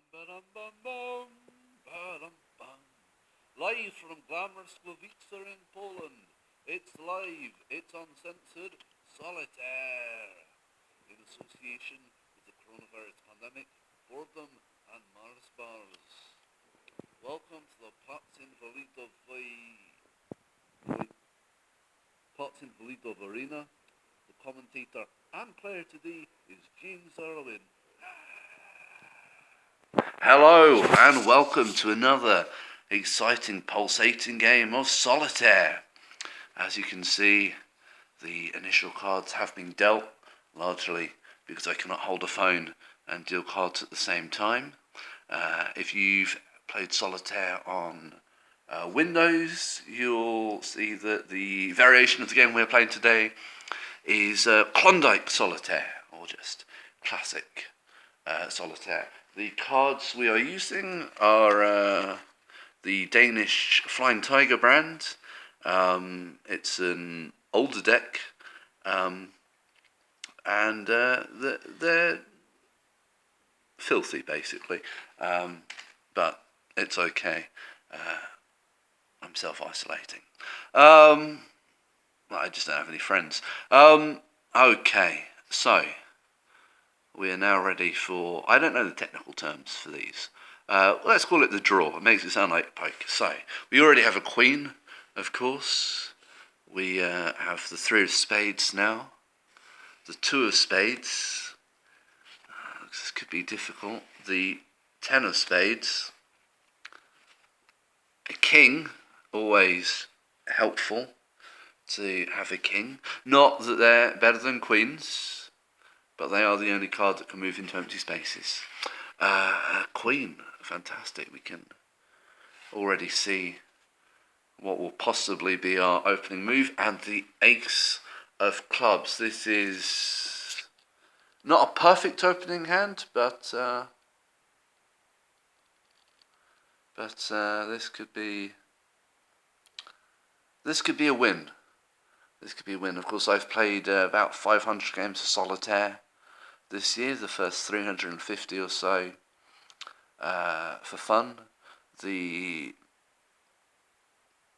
Ba-dum, bum, bum, ba-dum, bum. Live from glamorous Gliwice in Poland, it's live, it's uncensored, Solitaire, in association with the coronavirus pandemic, boredom and Mars bars. Welcome to the Pt.1 Arena. The commentator and player today is James Irwin. Hello and welcome to another exciting, pulsating game of Solitaire. As you can see, the initial cards have been dealt, largely because I cannot hold a phone and deal cards at the same time. If you've played Solitaire on Windows, you'll see that the variation of the game we're playing today is Klondike Solitaire, or just classic Solitaire. The cards we are using are the Danish Flying Tiger brand. It's an older deck, and they're filthy, basically, but it's okay. I'm self-isolating. I just don't have any friends. Okay, so we are now ready for, I don't know the technical terms for these. Let's call it the draw. It makes it sound like poker. So, we already have a queen, of course. We have the 3 of spades now. The 2 of spades. This could be difficult. The 10 of spades. A king, always helpful to have a king. Not that they're better than queens, but they are the only card that can move into empty spaces. Queen, fantastic. We can already see what will possibly be our opening move, and the ace of clubs. This is not a perfect opening hand, but this could be a win. This could be a win. Of course, I've played about 500 games of Solitaire this year, the first 350 or so for fun, the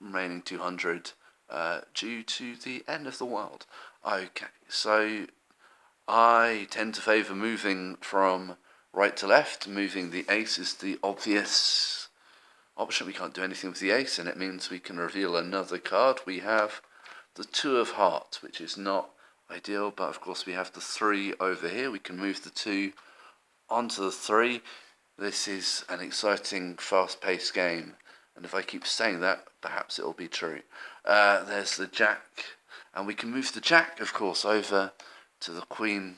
remaining 200 due to the end of the world. Okay, so I tend to favour moving from right to left. Moving the ace is the obvious option. We can't do anything with the ace, and it means we can reveal another card. We have the 2 of hearts, which is not ideal, but of course we have the 3 over here. We can move the 2 onto the 3. This is an exciting, fast-paced game, and if I keep saying that, perhaps it'll be true. There's the jack, and we can move the jack, of course, over to the queen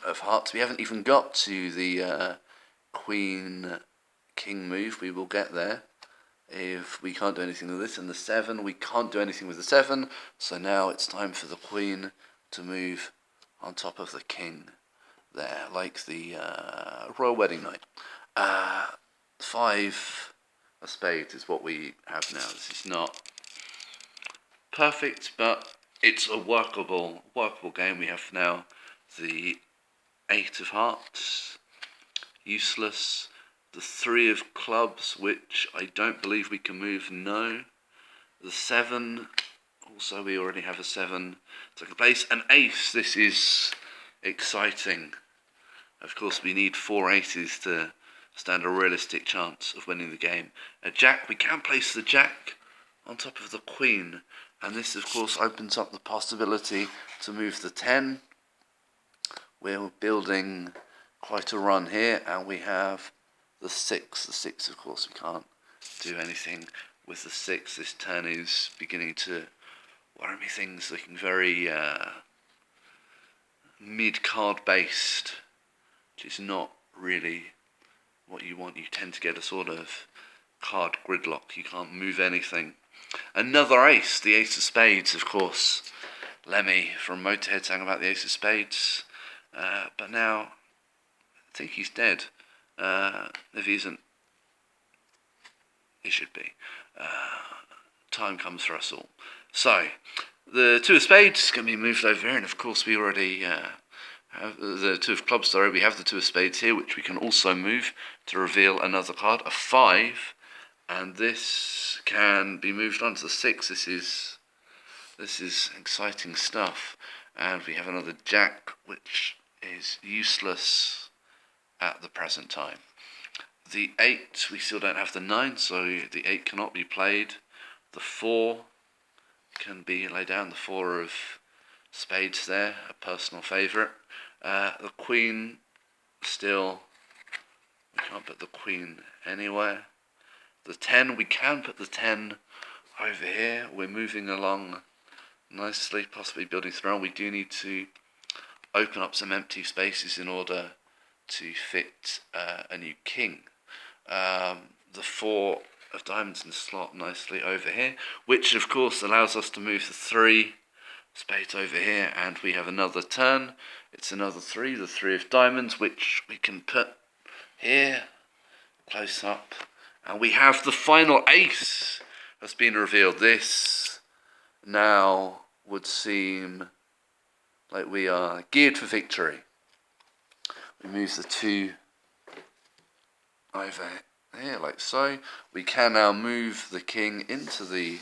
of hearts. We haven't even got to the queen-king move. We will get there. If we can't do anything with this, and the 7, we can't do anything with the 7, so now it's time for the queen to move on top of the king there, like the royal wedding night. 5 of spades is what we have now. This is not perfect, but it's a workable game. We have now the 8 of hearts, useless. The 3 of clubs, which I don't believe we can move, no. The 7, also we already have a 7. Second place, an ace, this is exciting. Of course we need 4 aces to stand a realistic chance of winning the game. A jack, we can place the jack on top of the queen, and this of course opens up the possibility to move the 10. We're building quite a run here, and we have the 6. The 6, of course, we can't do anything with the 6. This turn is beginning to worry me. Things looking very mid-card based, which is not really what you want. You tend to get a sort of card gridlock. You can't move anything. Another ace, the ace of spades, of course. Lemmy from Motorhead sang about the ace of spades, but now I think he's dead. If he isn't, he should be. Time comes for us all. So, the 2 of spades can be moved over here, and of course we already the two of clubs, sorry, we have the two of spades here, which we can also move to reveal another card, a 5, and this can be moved on to the 6. This is exciting stuff, and we have another jack, which is useless at the present time. The 8, we still don't have the 9, so the 8 cannot be played. The 4 can be laid down, the 4 of spades there, a personal favourite. The queen, still, we can't put the queen anywhere. The 10, we can put the 10 over here. We're moving along nicely, possibly building throne. We do need to open up some empty spaces in order to fit a new king. The 4 of diamonds in the slot nicely over here, which of course allows us to move the 3 spades over here, and we have another turn. It's another 3, the 3 of diamonds, which we can put here, close up, and we have the final ace has been revealed. This now would seem like we are geared for victory. We move the 2 over here like so. We can now move the king into the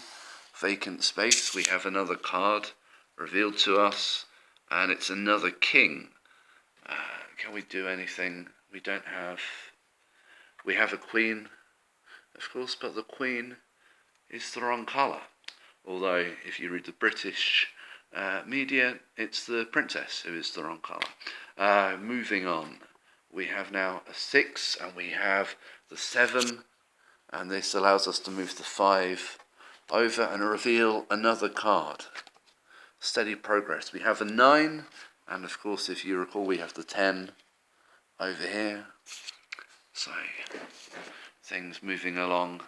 vacant space. We have another card revealed to us, and it's another king. Can we do anything? We don't have... We have a queen, of course, but the queen is the wrong colour. Although, if you read the British media, it's the princess who is the wrong colour. Moving on, we have now a 6, and we have the 7, and this allows us to move the 5 over and reveal another card. Steady progress. We have a 9, and of course, if you recall, we have the 10 over here. So, things moving along.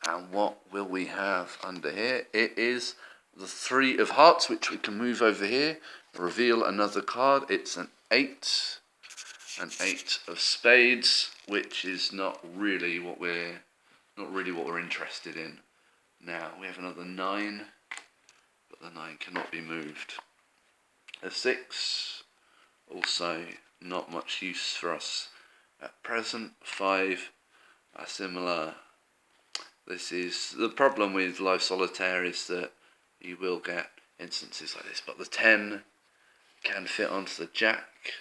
And what will we have under here? It is the 3 of hearts, which we can move over here, reveal another card. It's an 8 of spades, which is not really what we're interested in. Now we have another 9, but the 9 cannot be moved. A 6, also not much use for us at present. 5, a similar. This is the problem with low solitaire, is that you will get instances like this, but the 10 can fit onto the jack,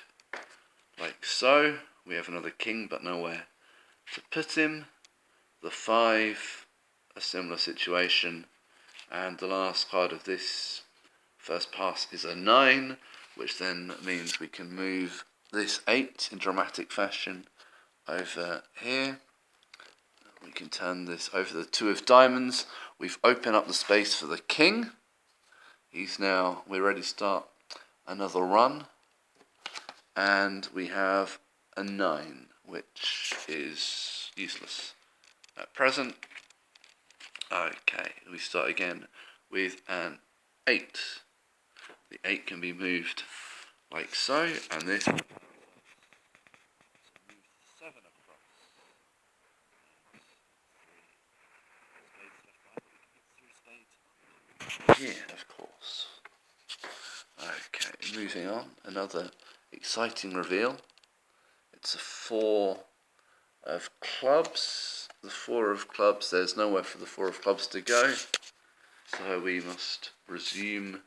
like so. We have another king, but nowhere to put him. The 5, a similar situation, and the last card of this first pass is a 9, which then means we can move this 8 in dramatic fashion over here. We can turn this over the 2 of diamonds. We've opened up the space for the king. We're ready to start another run. And we have a 9, which is useless at present. Okay, we start again with an 8. The 8 can be moved like so, and this 7 across. Here, of course. Okay, moving on. Another exciting reveal. It's a 4 of clubs. The 4 of clubs, there's nowhere for the 4 of clubs to go. So we must resume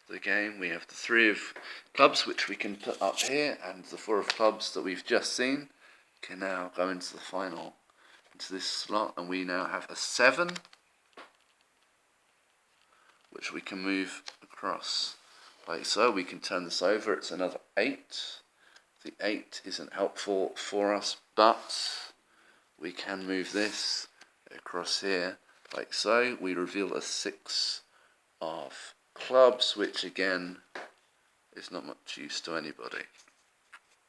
the game. We have the 3 of clubs, which we can put up here, and the 4 of clubs that we've just seen can now go into the final, into this slot, and we now have a 7, which we can move across like so. We can turn this over. It's another 8. The 8 isn't helpful for us, but we can move this across here like so. We reveal a 6 of clubs, which again is not much use to anybody.